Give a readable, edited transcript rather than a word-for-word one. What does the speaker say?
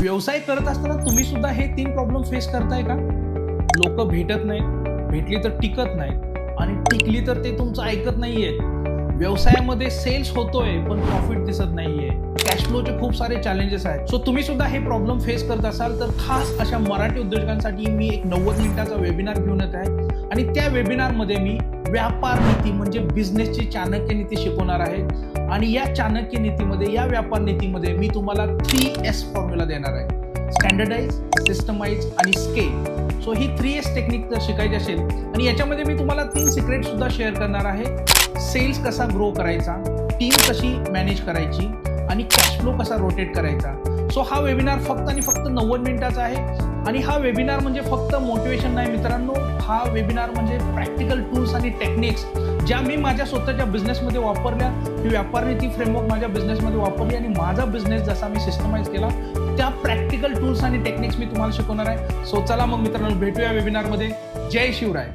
व्यवसाय करत असताना तुम्ही सुद्धा हे 3 प्रॉब्लेम फेस करताय का? लोक भेटत नाहीत, भेटली तर टिकत नाहीत आणि टिकली तर ते तुमचं ऐकत नाहीयेत. व्यवसायामध्ये सेल्स होतोय पण प्रॉफिट दिसत नाहीये. कॅश फ्लोचे खूप सारे चॅलेंजेस आहेत. सो तुम्ही सुद्धा हे प्रॉब्लेम फेस करत असाल तर खास अशा मराठी उद्योजकांसाठी मी एक 90 मिनिटाचा वेबिनार घेऊन येत आहे आणि त्या वेबिनारमध्ये मी व्यापार नीती म्हणजे बिझनेसची चाणक्य नीती शिकवणार आहे. आणि या चाणक्य नीतीमध्ये, या व्यापार नीतीमध्ये मी तुम्हाला 3S फॉर्म्युला देणार आहे. स्टँडर्डाइज, सिस्टमाइज आणि स्केल. सो ही 3S टेक्निक जर शिकायची असेल आणि याच्यामध्ये मी तुम्हाला 3 सिक्रेट सुद्धा शेअर करणार आहे. सेल्स कसा ग्रो करायचा, टीम कशी मॅनेज करायची आणि कॅश फ्लो कसा रोटेट करायचा. सो हा वेबिनार फक्त आणि फक्त 90 मिनिटाचा आहे आणि हा वेबिनार म्हणजे फक्त मोटिवेशन नाही मित्रांनो. हा वेबिनार म्हणजे प्रॅक्टिकल टूल्स आणि टेक्निक्स ज्या मी माझ्या स्वतःच्या बिझनेसमध्ये वापरल्या. ही व्यापार नीती फ्रेमवर्क माझ्या बिझनेसमध्ये वापरली आणि माझा बिझनेस जसा मी सिस्टमाइज केला त्या प्रॅक्टिकल टूल्स आणि टेक्निक्स मी तुम्हाला शिकवणार आहे. सो चला मग मित्रांनो भेटूया वेबिनारमध्ये. जय शिवराय.